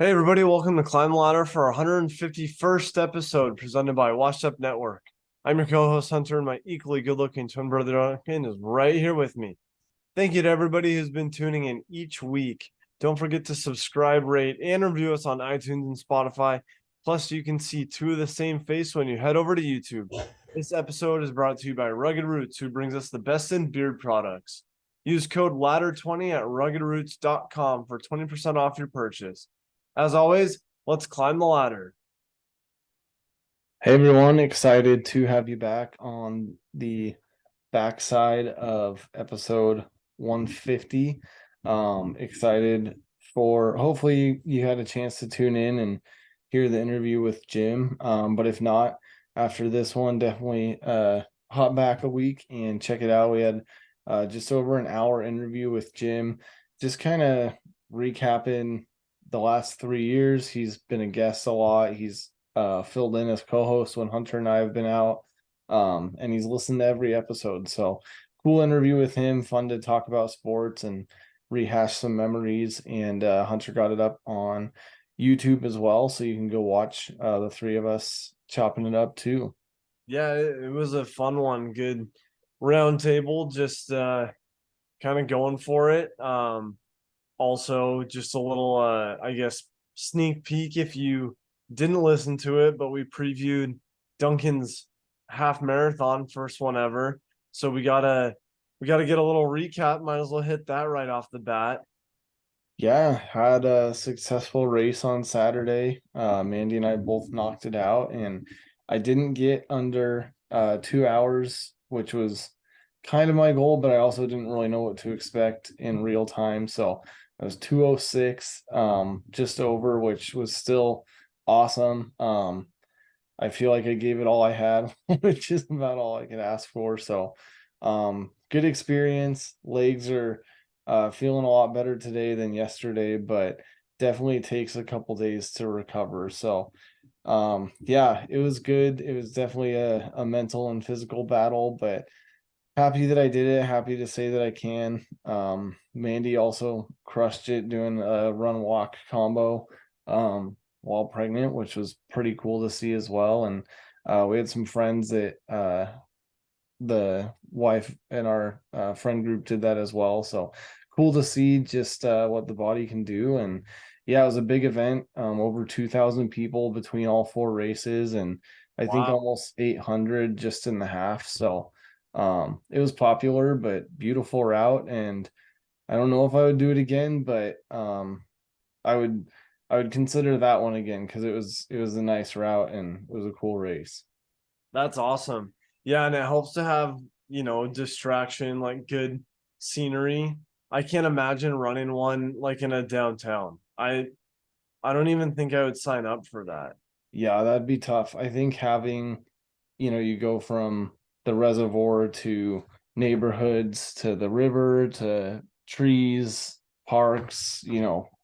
Hey everybody, welcome to Climb the Ladder for our 151st episode presented by Washed Up Network. I'm your co-host Hunter, and my equally good-looking twin brother Duncan is right here with me. Thank you to everybody who's been tuning in each week. Don't forget to subscribe, rate, and review us on iTunes and Spotify. Plus, you can see two of the same face when you head over to YouTube. This episode is brought to you by Rugged Roots, who brings us the best in beard products. Use code LADDER20 at ruggedroots.com for 20% off your purchase. As always, let's climb the ladder. Hey everyone, excited to have you back on the backside of episode 150. Excited for hopefully you had a chance to tune in and hear the interview with Jim. But if not, after this one, definitely hop back a week and check it out. We had just over an hour interview with Jim, just kind of recapping the last 3 years. He's been a guest a lot. He's filled in as co-host when Hunter and I have been out. And he's listened to every episode. So cool interview with him, fun to talk about sports and rehash some memories. And Hunter got it up on YouTube as well, so you can go watch the three of us chopping it up too. Yeah, it was a fun one. Good round table, just kind of going for it. Also, just a little, I guess, sneak peek if you didn't listen to it, but we previewed Duncans half marathon, first one ever. So we gotta get a little recap. Might as well hit that right off the bat. Yeah, had a successful race on Saturday. Mandy and I both knocked it out, and I didn't get under 2 hours, which was kind of my goal, but I also didn't really know what to expect in real time. So I was 2:06, just over, which was still awesome. I feel like I gave it all I had, which is about all I could ask for. So, good experience. Legs are feeling a lot better today than yesterday, but definitely takes a couple days to recover. So, yeah, it was good. It was definitely a mental and physical battle, but happy that I did it. Happy to say that I can. Mandy also crushed it doing a run walk combo while pregnant, which was pretty cool to see as well. And we had some friends that the wife and our friend group did that as well. So cool to see just what the body can do. And yeah, it was a big event, over 2,000 people between all four races, and I think Wow. almost 800 just in the half. So it was popular, but beautiful route. And I don't know if I would do it again, but I would I would consider that one again because it was a nice route and it was a cool race. That's awesome. Yeah, and it helps to have, distraction, like good scenery. I can't imagine running one like in a downtown. I don't even think I would sign up for that. Yeah, that'd be tough. I think having, you go from the reservoir to neighborhoods to the river to trees, parks,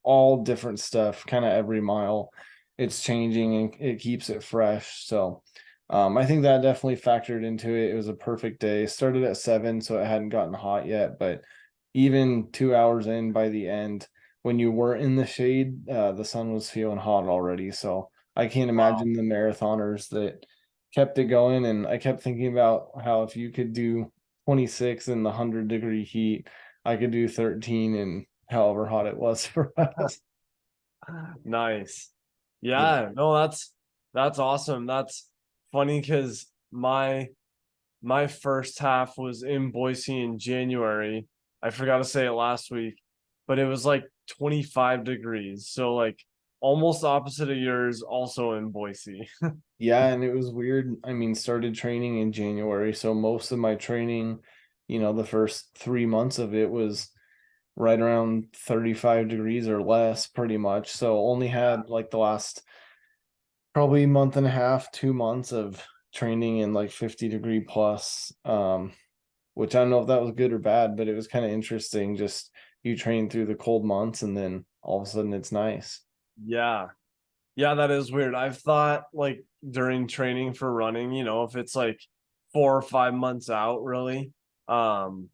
all different stuff, kind of every mile. It's changing and it keeps it fresh. So I think that definitely factored into it. It was a perfect day. Started at 7, so it hadn't gotten hot yet, but even 2 hours in by the end, when you were in the shade, the sun was feeling hot already. So I can't Wow. imagine the marathoners that kept it going. And I kept thinking about how if you could do 26 in the 100-degree heat, I could do 13 in however hot it was for us. Nice. Yeah. Yeah, no, that's awesome. That's funny because my first half was in Boise in January. I forgot to say it last week, but it was like 25 degrees. So like almost opposite of yours, also in Boise. Yeah, and it was weird. I mean, started training in January, so most of my training, the first 3 months of it was right around 35 degrees or less, pretty much. So only had like the last probably month and a half, 2 months of training in like 50-degree plus. Which I don't know if that was good or bad, but it was kind of interesting. Just you train through the cold months and then all of a sudden it's nice. Yeah. Yeah, that is weird. I've thought like during training for running, if it's like 4 or 5 months out, really, um,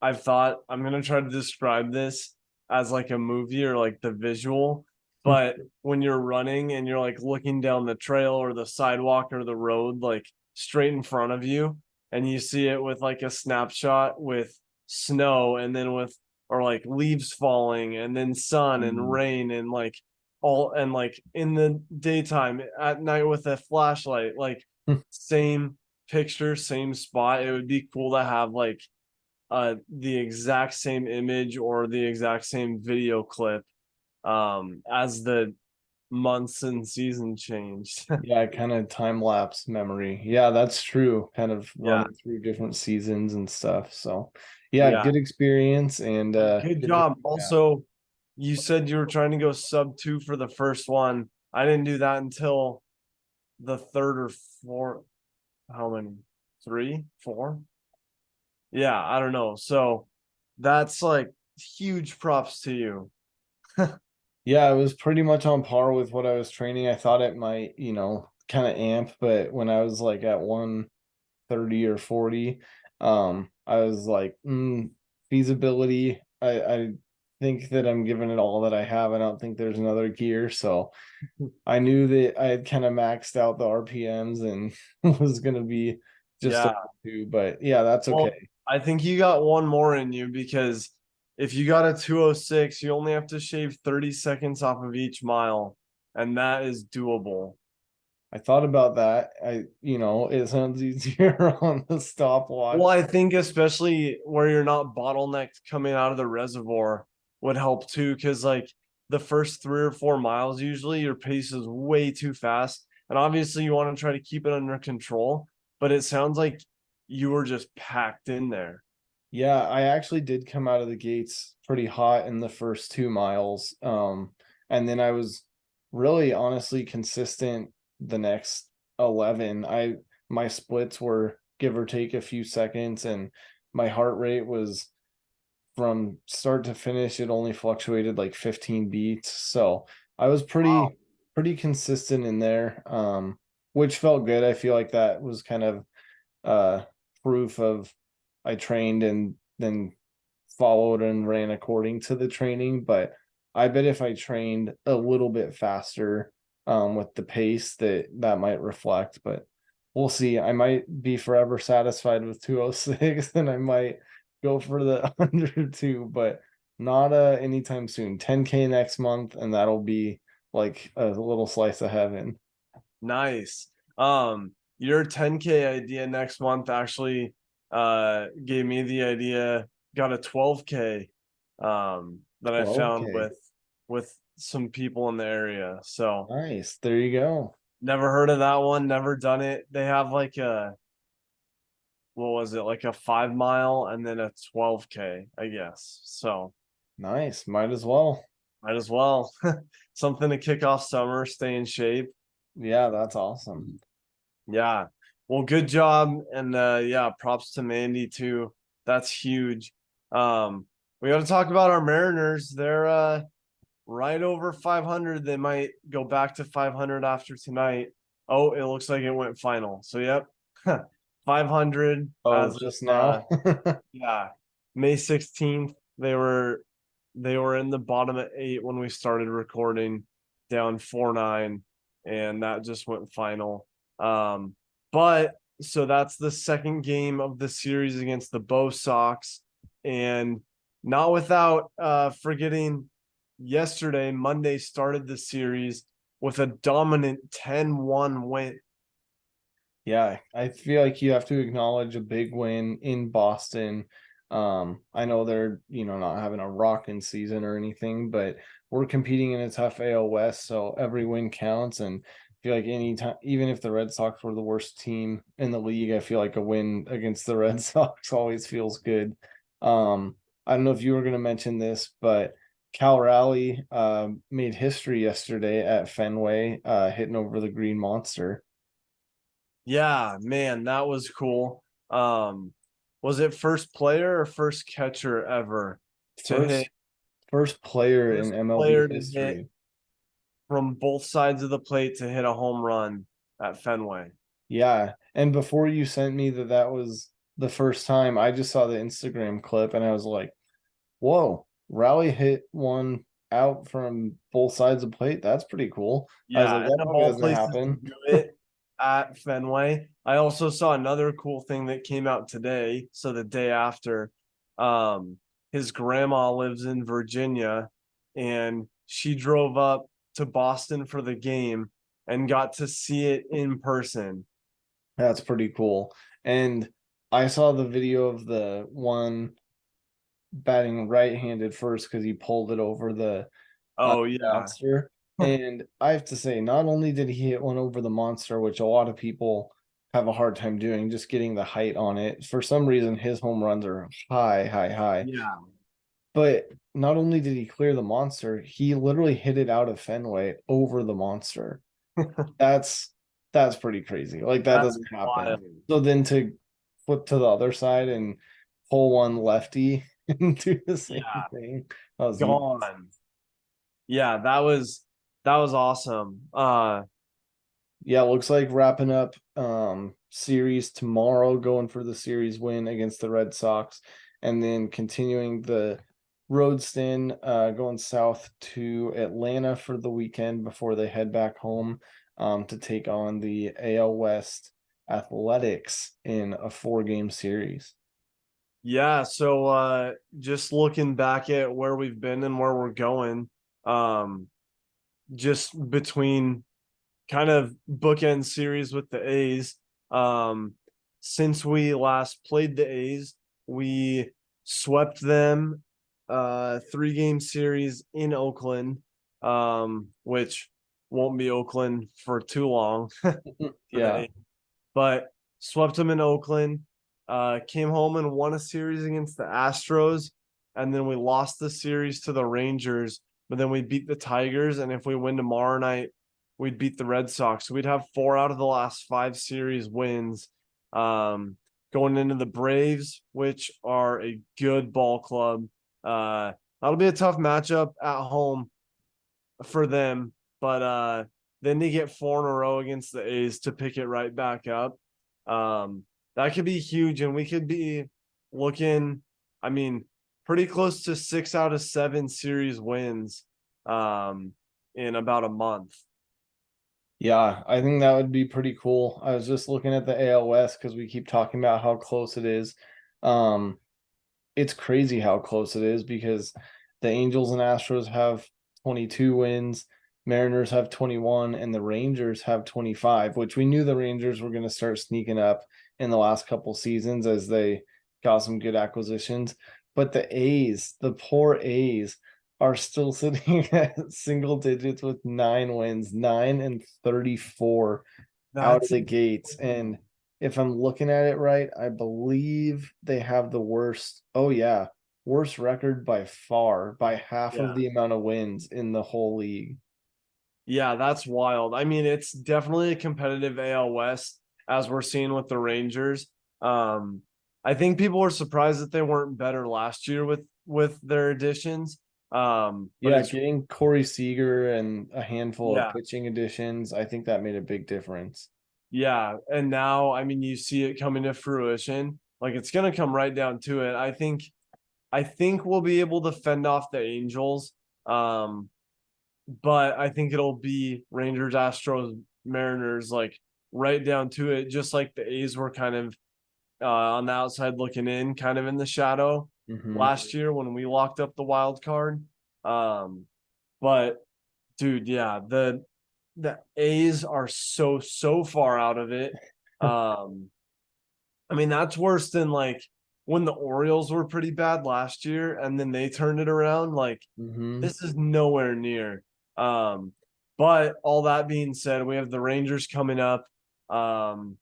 I've thought I'm gonna try to describe this as like a movie or like the visual, But when you're running and you're like looking down the trail or the sidewalk or the road, like straight in front of you, and you see it with like a snapshot with snow and then with or like leaves falling and then sun and rain and like all and like in the daytime at night with a flashlight, like same picture, same spot. It would be cool to have like the exact same image or the exact same video clip as the months and season changed. Yeah, kind of time lapse memory. Yeah, that's true. Kind of Yeah, running through different seasons and stuff. So, yeah, yeah. good experience and Good good to job. yeah. Also, you said you were trying to go sub 2 for the first one. I didn't do that until the third or fourth. How many? 3, 4? Yeah, I don't know. So that's like huge props to you. Yeah, it was pretty much on par with what I was training. I thought it might, kind of amp, but when I was like at 130 or 40, I was like, feasibility. I think that I'm giving it all that I have. I don't think there's another gear. So I knew that I had kind of maxed out the RPMs and was gonna be just Yeah. over 2, but yeah, that's Well, okay. I think you got one more in you because if you got a 206, you only have to shave 30 seconds off of each mile, and that is doable. I thought about that. It sounds easier on the stopwatch. Well, I think especially where you're not bottlenecked coming out of the reservoir would help too, because like the first 3 or 4 miles, usually your pace is way too fast. And obviously you want to try to keep it under control, but it sounds like you were just packed in there. Yeah, I actually did come out of the gates pretty hot in the first 2 miles. And then I was really honestly consistent the next 11. My splits were give or take a few seconds, and my heart rate was from start to finish, it only fluctuated like 15 beats. So I was Wow. pretty consistent in there. Which felt good. I feel like that was kind of uh proof of I trained and then followed and ran according to the training. But I bet if I trained a little bit faster with the pace that might reflect, but we'll see. I might be forever satisfied with 206 and I might go for the under 2, but not anytime soon. 10K next month, and that'll be like a little slice of heaven. Nice. Your 10K idea next month actually gave me the idea, got a 12K that I found 12K. with some people in the area. So Nice. There you go. never heard of that one, never done it. They have like a what was it, like a 5 mile and then a 12K, I guess. So Nice. Might as well. might as well. Something to kick off summer, stay in shape. Yeah, that's awesome. Yeah. Well, good job. And yeah, props to Mandy too. That's huge. We got to talk about our Mariners. They're right over 500. They might go back to 500 after tonight. Oh, it looks like it went final. So yep. 500 Oh, as of just now? yeah, May 16th. They were in the bottom at 8 when we started recording, down 4-9, and that just went final. But so that's the second game of the series against the Bo Sox, and not without forgetting yesterday, Monday started the series with a dominant 10-1 win. Yeah, I feel like you have to acknowledge a big win in Boston. I know they're, not having a rocking season or anything, but we're competing in a tough AL West, so every win counts. And I feel like any time, even if the Red Sox were the worst team in the league, I feel like a win against the Red Sox always feels good. I don't know if you were going to mention this, but Cal Raleigh made history yesterday at Fenway, hitting over the Green Monster. Yeah, man, that was cool. Was it first player or first catcher ever to hit First first player in first MLB player to hit history. from both sides of the plate to hit a home run at Fenway? Yeah, and before you sent me that was the first time, I just saw the Instagram clip and I was like, "Whoa, Raleigh hit one out from both sides of the plate. That's pretty cool. I was Yeah, like, and that the probably ball doesn't places to happen. do it at Fenway. I also saw another cool thing that came out today. So the day after, um, his grandma lives in Virginia, and she drove up to Boston for the game and got to see it in person. That's pretty cool. And I saw the video of the one batting right-handed first because he pulled it over the Oh yeah, monster. And I have to say, not only did he hit one over the monster, which a lot of people have a hard time doing, just getting the height on it. For some reason, his home runs are high, high, high. yeah. But not only did he clear the monster, he literally hit it out of Fenway over the monster. That's that's pretty crazy. Like that That's doesn't happen. wild. So then to flip to the other side and pull one lefty and do the same Yeah, thing. That was nuts. gone. Yeah, that was awesome. Yeah, looks like wrapping up series tomorrow, going for the series win against the Red Sox, and then continuing the road stint, going south to Atlanta for the weekend before they head back home to take on the AL West Athletics in a 4-game series. Yeah, so just looking back at where we've been and where we're going, um just between kind of bookend series with the A's. Um since we last played the A's, we swept them 3-game series in Oakland, which won't be Oakland for too long for the Yeah. A's, but swept them in Oakland. Came home and won a series against the Astros, and then we lost the series to the Rangers. But then we beat the Tigers, and if we win tomorrow night, we'd beat the Red Sox. So we'd have 4 out of the last 5 series wins. Going into the Braves, which are a good ball club. That'll be a tough matchup at home for them, but then they get 4 in a row against the A's to pick it right back up. That could be huge, and we could be looking, I mean, pretty close to 6 out of 7 series wins in about a month. Yeah, I think that would be pretty cool. I was just looking at the AL West because we keep talking about how close it is. Um, it's crazy how close it is because the Angels and Astros have 22 wins, Mariners have 21, and the Rangers have 25, which we knew the Rangers were going to start sneaking up in the last couple seasons as they got some good acquisitions. But the A's, the poor A's, are still sitting at single digits with 9 wins, 9 and 34 out of That's the gates. And if I'm looking at it right, I believe they have the worst. Oh yeah, worst record by far, by half of yeah. the amount of wins in the whole league. Yeah, that's wild. I mean, it's definitely a competitive AL West as we're seeing with the Rangers. Um, I think people were surprised that they weren't better last year with their additions. But Yeah, it's getting Corey Seager and a handful of yeah, pitching additions, I think that made a big difference. yeah. And now, I mean, you see it coming to fruition. Like it's gonna come right down to it. I think we'll be able to fend off the Angels. Um, but I think it'll be Rangers, Astros, Mariners, like right down to it, just like the A's were kind of on the outside looking in, kind of in the shadow Hmm. last year when we locked up the wild card. Um, but dude, yeah, the A's are so far out of it. Um, I mean, that's worse than like when the Orioles were pretty bad last year and then they turned it around. Like Hmm. this is nowhere near. Um, but all that being said, we have the Rangers coming up. Um,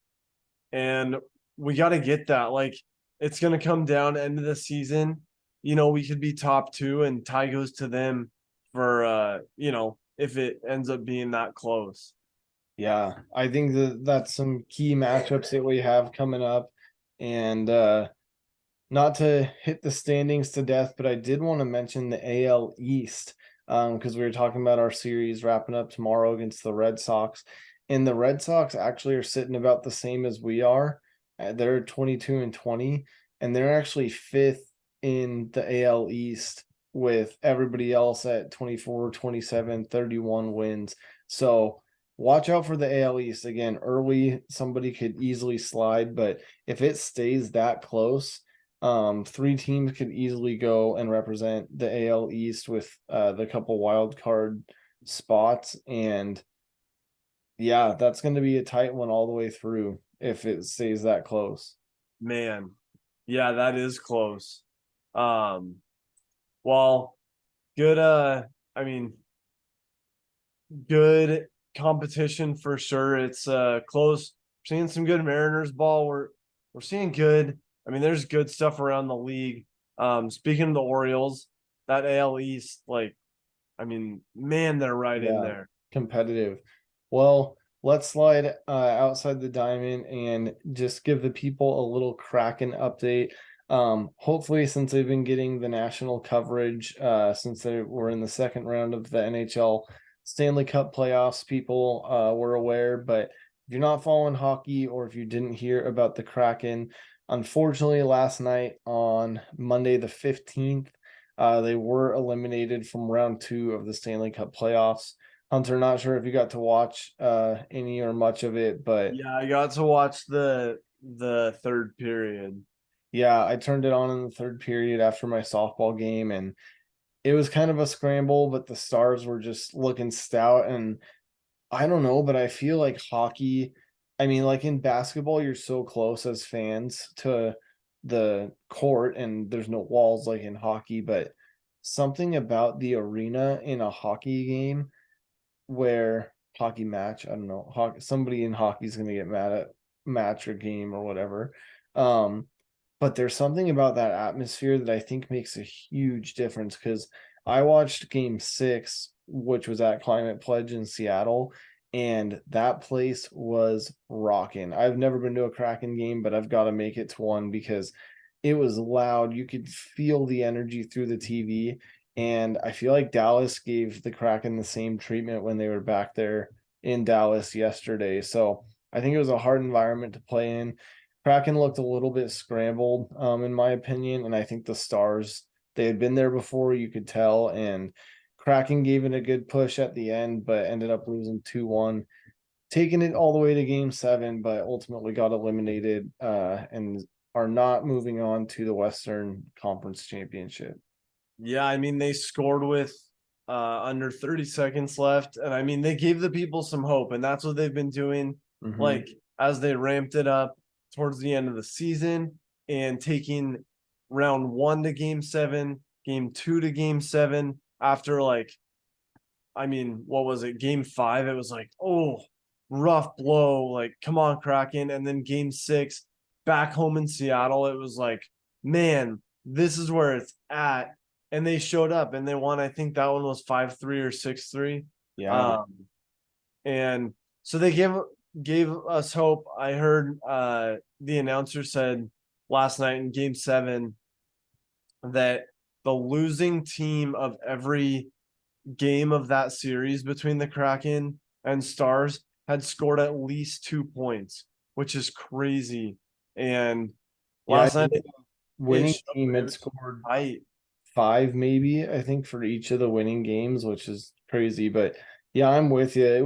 and we got to get that. Like, it's going to come down end of the season. You know, we could be top 2 and tie goes to them for, if it ends up being that close. Yeah, I think that that's some key matchups that we have coming up. And not to hit the standings to death, but I did want to mention the AL East because we were talking about our series wrapping up tomorrow against the Red Sox. And the Red Sox actually are sitting about the same as we are. They're 22 and 20, and they're actually fifth in the AL East with everybody else at 24, 27, 31 wins. So watch out for the AL East. Again, early, somebody could easily slide, but if it stays that close, three teams could easily go and represent the AL East with the couple wild card spots. And yeah, that's going to be a tight one all the way through if it stays that close. Man, yeah, that is close. Well, good I mean, good competition for sure. It's close. Seeing some good Mariners ball. We're seeing good. I mean, there's good stuff around the league. Speaking of the Orioles, that AL East, like, I mean, man, they're right in there. Competitive. Well, let's slide outside the diamond and just give the people a little Kraken update. Hopefully, since they've been getting the national coverage, since they were in the second round of the NHL Stanley Cup playoffs, people were aware. But if you're not following hockey or if you didn't hear about the Kraken, unfortunately, last night on Monday the 15th, they were eliminated from round 2 of the Stanley Cup playoffs. Hunter, not sure if you got to watch any or much of it, but yeah, I got to watch the third period. Yeah, I turned it on in the third period after my softball game, and it was kind of a scramble, but the Stars were just looking stout. And I don't know, but I feel like hockey, I mean, like in basketball, you're so close as fans to the court, and there's no walls like in hockey, but something about the arena in a hockey game where hockey match, I don't know, somebody in hockey is going to get mad at match or game or whatever. But there's something about that atmosphere that I think makes a huge difference, because I watched game 6, which was at Climate Pledge in Seattle, and that place was rocking. I've never been to a Kraken game, but I've got to make it to one because it was loud. You could feel the energy through the TV. And I feel like Dallas gave the Kraken the same treatment when they were back there in Dallas yesterday. So I think it was a hard environment to play in. Kraken looked a little bit scrambled, in my opinion. And I think the Stars, they had been there before, you could tell. And Kraken gave it a good push at the end, but ended up losing 2-1, taking it all the way to game 7, but ultimately got eliminated and are not moving on to the Western Conference Championship. Yeah, I mean, they scored with under 30 seconds left, and I mean, they gave the people some hope, and that's what they've been doing. Mhm. Like, as they ramped it up towards the end of the season and taking round 1 to game 7, game 2 to game 7 after, like, I mean, what was it, game 5? It was like, oh, rough blow, like, come on, Kraken. And then game 6 back home in Seattle, it was like, man, this is where it's at. And they showed up and they won. I think that one was 5-3 or 6-3. Yeah. And so they gave us hope. I heard the announcer said last night in game 7 that the losing team of every game of that series between the Kraken and Stars had scored at least 2 points, which is crazy. And Yeah, last night winning team had scored tight. 5 maybe, I think, for each of the winning games, which is crazy. But yeah, I'm with you. It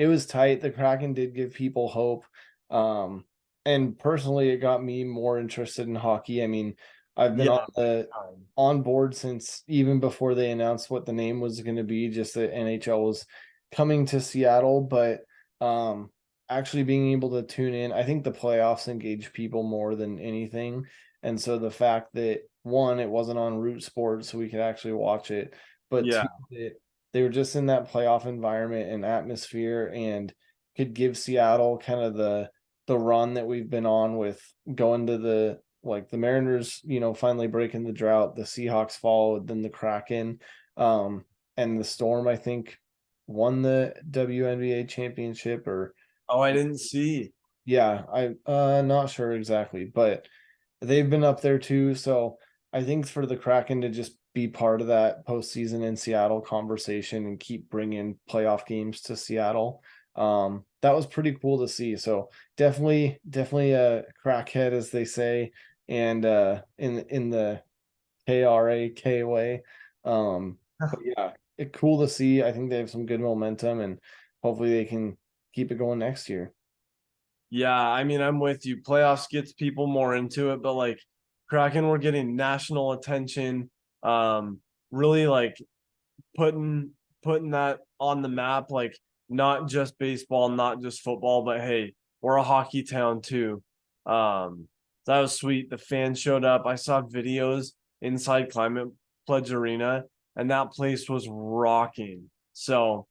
was tight. The Kraken did give people hope. And personally, it got me more interested in hockey. I mean, I've been on board since even before they announced what the name was going to be, just that NHL was coming to Seattle. But actually being able to tune in, I think the playoffs engage people more than anything. And so the fact that, one, it wasn't on Root Sports, so we could actually watch it, but Yeah. two, that they were just in that playoff environment and atmosphere and could give Seattle kind of the run that we've been on with going to the Mariners, finally breaking the drought, the Seahawks followed, then the Kraken, and the Storm, I think, won the WNBA championship. Or Oh, I didn't see. yeah, I not sure exactly, but they've been up there too. So I think for the Kraken to just be part of that postseason in Seattle conversation and keep bringing playoff games to Seattle, that was pretty cool to see. So definitely a crackhead, as they say, and in the KRAK way. But yeah, it's cool to see. I think they have some good momentum, and hopefully they can keep it going next year. Yeah, I mean, I'm with you. Playoffs gets people more into it, but like Kraken were getting national attention. Really like putting putting that on the map, like not just baseball, not just football, but hey, we're a hockey town too. That was sweet. The fans showed up. I saw videos inside Climate Pledge Arena, and that place was rocking. So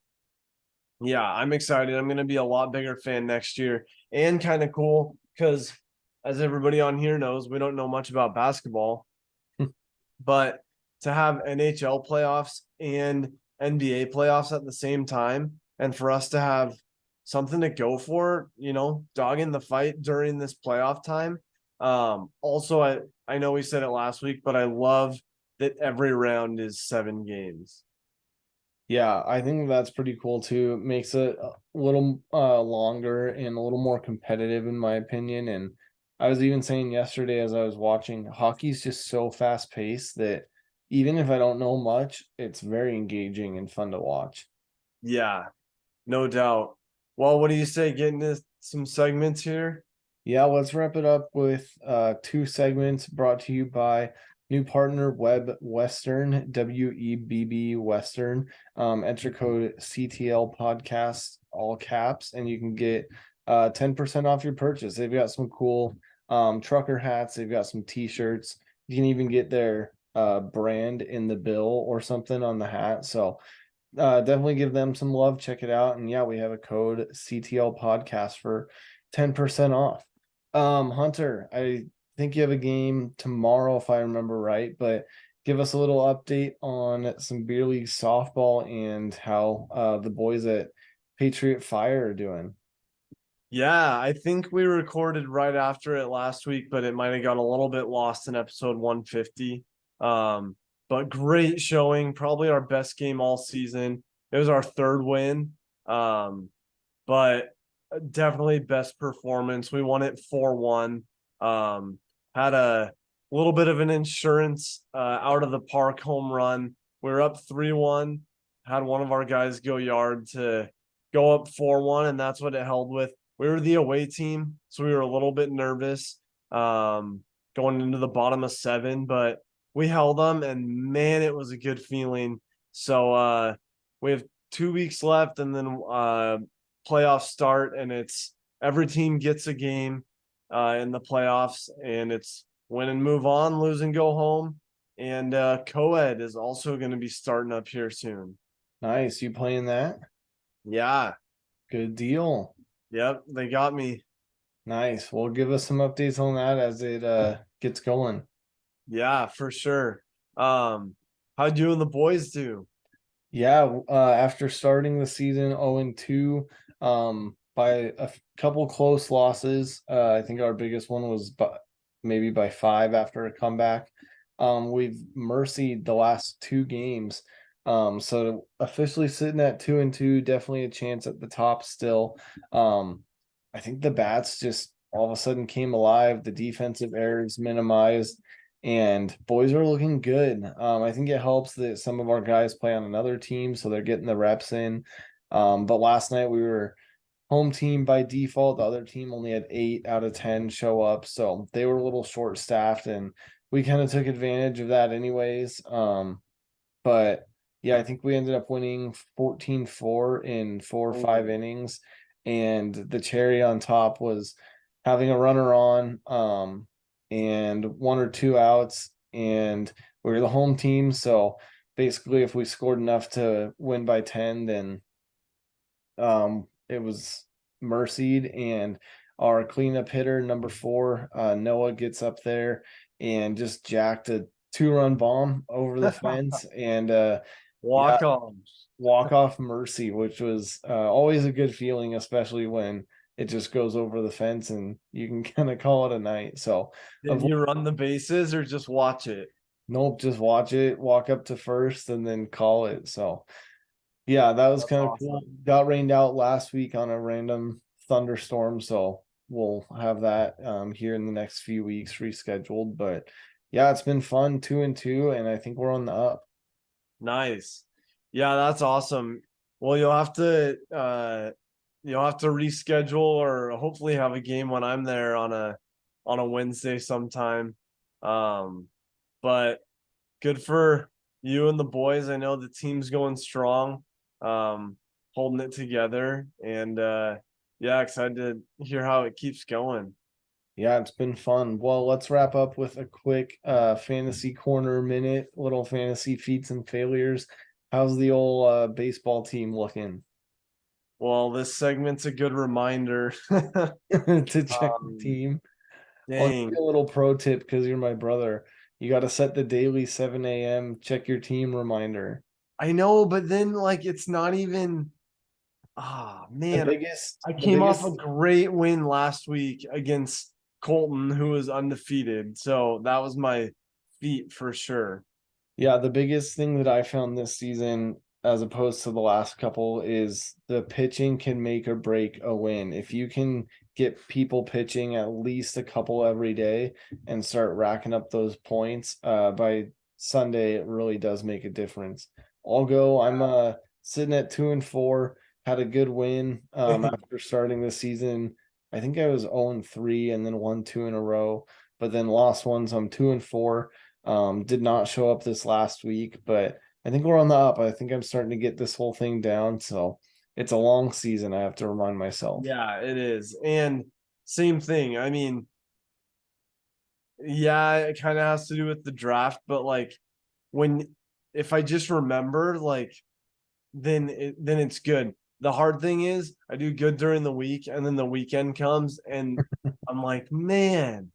yeah, I'm excited. I'm gonna be a lot bigger fan next year, and kind of cool because, as everybody on here knows, we don't know much about basketball, but to have NHL playoffs and NBA playoffs at the same time, and for us to have something to go for, dogging the fight during this playoff time. Also, I know we said it last week, but I love that every round is 7 games. Yeah, I think that's pretty cool too. It makes it a little longer and a little more competitive in my opinion. And I was even saying yesterday as I was watching, hockey's just so fast paced that even if I don't know much, it's very engaging and fun to watch. Yeah, no doubt. Well, what do you say? Getting to some segments here. Yeah, let's wrap it up with 2 segments brought to you by new partner Web Western, WEBB Western. Enter code CTL podcast, all caps, and you can get 10% off your purchase. They've got some cool trucker hats, they've got some t-shirts. You can even get their brand in the bill or something on the hat. So definitely give them some love. Check it out. And yeah, we have a code CTL podcast for 10% off. Hunter, I think you have a game tomorrow, if I remember right, but give us a little update on some beer league softball and how the boys at Patriot Fire are doing. Yeah, I think we recorded right after it last week, but it might have got a little bit lost in episode 150. But great showing, probably our best game all season. It was our third win. But definitely best performance. We won it 4-1. Had a little bit of an insurance out of the park home run. We were up 3-1. Had one of our guys go yard to go up 4-1, and that's what it held with. We were the away team, so we were a little bit nervous going into the bottom of 7, but we held them, and man, it was a good feeling. So we have 2 weeks left, and then playoffs start, and it's every team gets a game in the playoffs, and it's win and move on, lose and go home. And co-ed is also going to be starting up here soon. Nice. You playing that? Yeah. Good deal. Yep. They got me. Nice. Well, give us some updates on that as it gets going. Yeah, for sure. How'd you and the boys do? Yeah, after starting the season 0-2, by a couple close losses, I think our biggest one was maybe by 5 after a comeback. We've mercied the last 2 games. So officially sitting at 2-2, definitely a chance at the top still. I think the bats just all of a sudden came alive. The defensive errors minimized and boys are looking good. I think it helps that some of our guys play on another team, so they're getting the reps in. But last night we were home team by default. The other team only had 8 out of 10 show up, so they were a little short staffed, and we kind of took advantage of that anyways. But yeah, I think we ended up winning 14-4 in 4 or 5 innings, and the cherry on top was having a runner on. And 1 or 2 outs, and we were the home team. So basically, if we scored enough to win by 10, then it was mercied. And our cleanup hitter, number 4, Noah, gets up there and just jacked a 2-run bomb over the fence, and yeah, Walk on. walk off mercy, which was always a good feeling, especially when it just goes over the fence and you can kind of call it a night. So Did you run the bases or just watch it? nope, just watch it, walk up to first, and then call it. So yeah, that was That's kind of cool. awesome. Got rained out last week on a random thunderstorm, so we'll have that here in the next few weeks rescheduled. But yeah, it's been fun, 2-2, and I think we're on the up. Nice. Yeah, that's awesome. Well, you'll have to reschedule or hopefully have a game when I'm there on a Wednesday sometime. But good for you and the boys. I know the team's going strong, holding it together, and yeah, excited to hear how it keeps going. Yeah, it's been fun. Well, let's wrap up with a quick fantasy corner minute, little fantasy feats and failures. How's the old baseball team looking? Well, this segment's a good reminder. To check the um, team. I'll give Dang, you a little pro tip because you're my brother. You got to set the daily 7 a.m. check your team reminder. I know, but then like it's not even. The Man, biggest, I the came off a biggest great win last week against Colton, who was undefeated. So that was my feat for sure. Yeah, the biggest thing that I found this season, as opposed to the last couple, is the pitching can make or break a win. If you can get people pitching at least a couple every day and start racking up those points, by Sunday, it really does make a difference. I'll go. I'm sitting at 2-4, had a good win after starting the season. I think I was 0-3 and then won two in a row, but then lost one, so I'm 2-4. Did not show up this last week, but I think we're on the up. I think I'm starting to get this whole thing down. So it's a long season. I have to remind myself. Yeah, it is. And same thing. I mean, yeah, it kind of has to do with the draft, but like when if I just remember, like then it's good. The hard thing is I do good during the week and then the weekend comes and I'm like, man,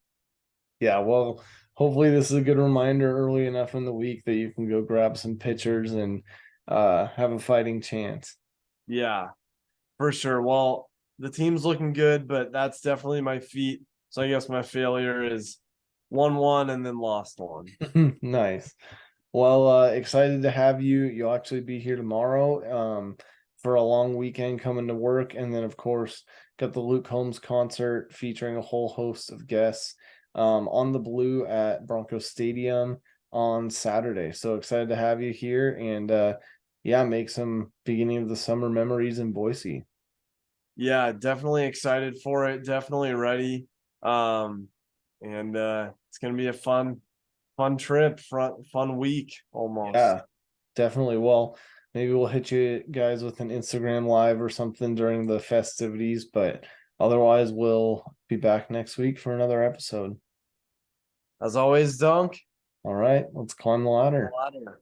Yeah, well, hopefully this is a good reminder early enough in the week that you can go grab some pitchers and have a fighting chance. yeah, for sure. Well, the team's looking good, but that's definitely my feat. So I guess my failure is 1-1 and then lost one. Nice. Well, excited to have you. You'll actually be here tomorrow for a long weekend coming to work. And then, of course, got the Luke Holmes concert featuring a whole host of guests on the Blue at Bronco Stadium on Saturday. So excited to have you here and yeah, make some beginning of the summer memories in Boise. Yeah, definitely excited for it. Definitely ready. Um, and it's gonna be a fun trip, fun week almost. Yeah, definitely. Well, maybe we'll hit you guys with an Instagram live or something during the festivities, but otherwise, we'll be back next week for another episode. As always, Dunk. All right, let's climb the ladder. Ladder.